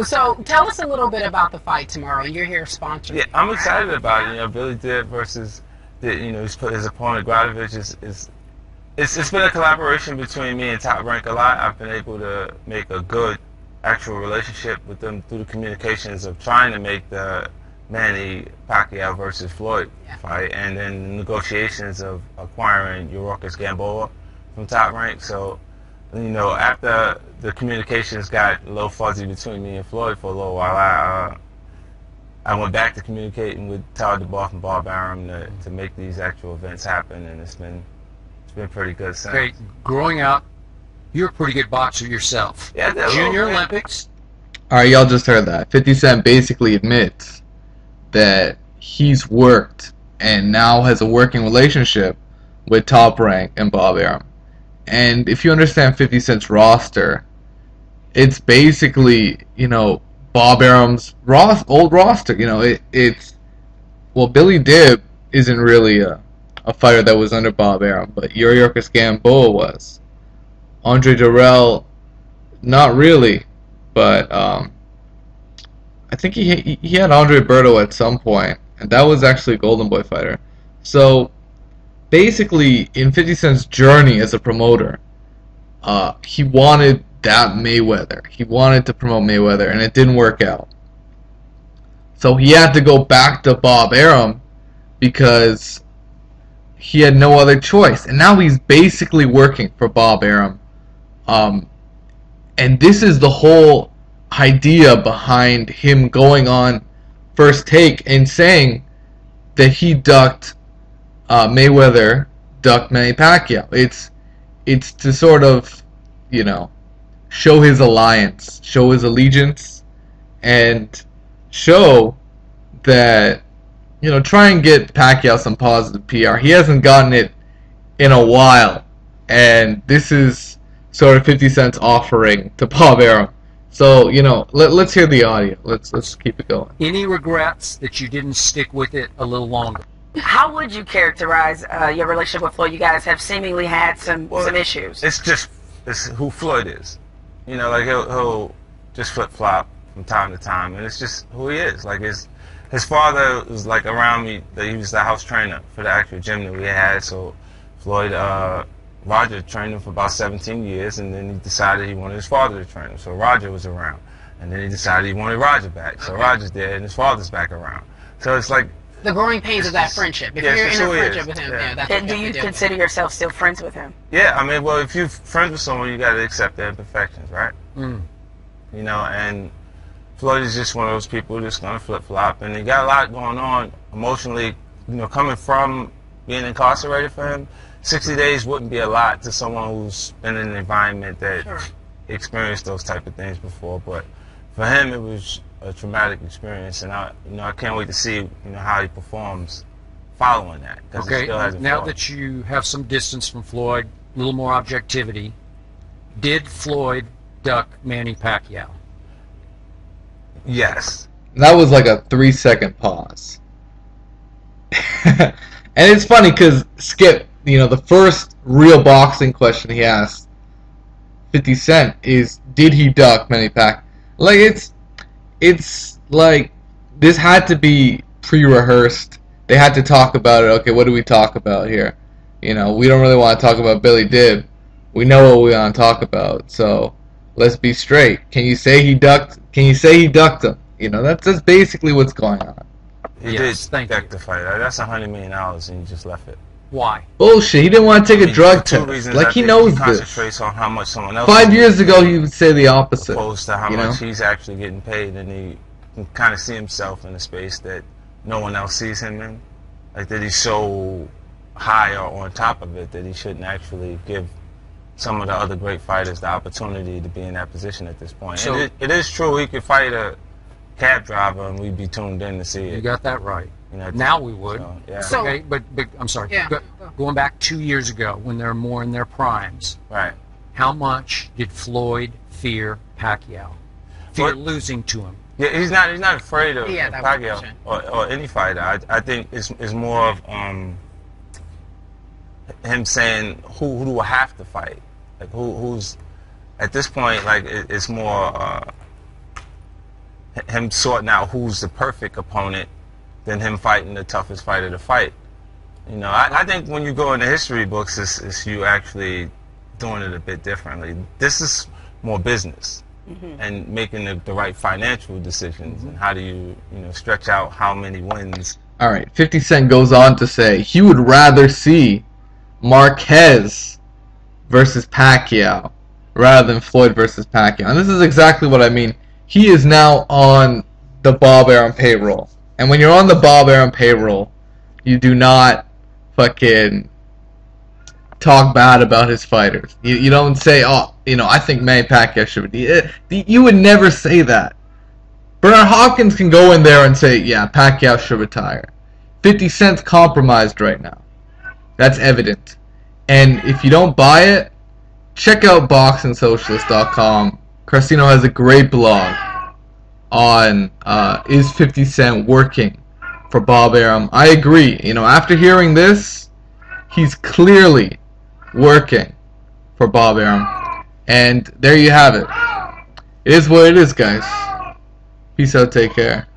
So tell us a little bit about the fight tomorrow. You're here sponsoring. Yeah, I'm excited about it. Billy Dib versus he's put his opponent Gradovich is it's been a collaboration between me and Top Rank a lot. I've been able to make a good actual relationship with them through the communications of trying to make the Manny Pacquiao versus Floyd fight, and then the negotiations of acquiring Yororkis Gamboa from Top Rank. So, after the communications got a little fuzzy between me and Floyd for a little while, I went back to communicating with Todd DeBoff and Bob Arum to make these actual events happen, and it's been pretty good since. Okay, growing up, you're a pretty good boxer yourself. Yeah, Junior Olympics. All right, y'all just heard that. 50 Cent basically admits that he's worked and now has a working relationship with Top Rank and Bob Arum. And if you understand 50 Cent's roster, it's basically, Bob Arum's old roster. Billy Dib isn't really a fighter that was under Bob Arum, but Yororkis Gamboa was. Andre Durrell, not really, but I think he had Andre Berto at some point, and that was actually a Golden Boy fighter. So basically, in 50 Cent's journey as a promoter, he wanted that Mayweather. He wanted to promote Mayweather, and it didn't work out. So he had to go back to Bob Arum because he had no other choice. And now he's basically working for Bob Arum. And this is the whole idea behind him going on First Take and saying that he ducked Mayweather, ducked Manny Pacquiao. It's to sort of, show his alliance, show his allegiance, and show that, try and get Pacquiao some positive PR. He hasn't gotten it in a while, and this is sort of 50 Cent's offering to Bob Arum. So, let's hear the audio. Let's keep it going. Any regrets that you didn't stick with it a little longer? How would you characterize your relationship with Floyd? You guys have seemingly had some issues. It's who Floyd is. He'll just flip flop from time to time, and it's just who he is. Like his father was like around me. He was the house trainer for the actual gym that we had. So Floyd, Roger trained him for about 17 years, and then he decided he wanted his father to train him. So Roger was around, and then he decided he wanted Roger back. So Roger's there, and his father's back around. So it's like the growing pains of that friendship. If you're in a friendship with him, that's what do you consider yourself still friends with him? Yeah, I mean, well, if you're friends with someone, you got to accept their imperfections, right? And Floyd is just one of those people who's going to flip-flop, and he got a lot going on emotionally, coming from being incarcerated for him. 60 days wouldn't be a lot to someone who's been in an environment that experienced those type of things before, but for him, it was a traumatic experience, and I can't wait to see how he performs following that. Okay, now that you have some distance from Floyd, a little more objectivity, did Floyd duck Manny Pacquiao? Yes. That was like a 3-second pause. And it's funny because Skip, the first real boxing question he asked 50 Cent is, did he duck Manny Pacquiao? Like, it's like this had to be pre-rehearsed. They had to talk about it. Okay, what do we talk about here? We don't really want to talk about Billy Dib. We know what we want to talk about. So let's be straight. Can you say he ducked? Can you say he ducked him? That's basically what's going on. He did duck the fight. That's $100 million, and he just left it. Why? Bullshit. He didn't want to take a drug test. Like, he knows this. Concentrates on how much someone else 5 years ago, he would say the opposite. Opposed to how much he's actually getting paid, and he can kind of see himself in a space that no one else sees him in. Like, that he's so high or on top of it that he shouldn't actually give some of the other great fighters the opportunity to be in that position at this point. So, and it is true he could fight a cab driver, and we'd be tuned in to see it. You got that right. Now we would. So, yeah. Okay, but I'm sorry. Yeah. Going back 2 years ago, when they're more in their primes, right? How much did Floyd fear Pacquiao? Fear losing to him? Yeah, he's not afraid of Pacquiao or any fighter. I think it's more of him saying who do I have to fight? Like who's at this point, like it's more him sorting out who's the perfect opponent than him fighting the toughest fighter to fight. You know, I think when you go in the history books, it's you actually doing it a bit differently. This is more business and making the right financial decisions, and how do you stretch out how many wins. All right, 50 Cent goes on to say he would rather see Marquez versus Pacquiao rather than Floyd versus Pacquiao. And this is exactly what I mean. He is now on the Bob Arum payroll. And when you're on the Bob Arum payroll, you do not fucking talk bad about his fighters. You don't say, oh, I think Manny Pacquiao should be. You would never say that. Bernard Hopkins can go in there and say, yeah, Pacquiao should retire. 50 Cent's compromised right now. That's evident. And if you don't buy it, check out BoxingSocialist.com. Carcino has a great blog on is 50 Cent working for Bob Arum. I agree. After hearing this, he's clearly working for Bob Arum. And there you have it. It is what it is, guys. Peace out. Take care.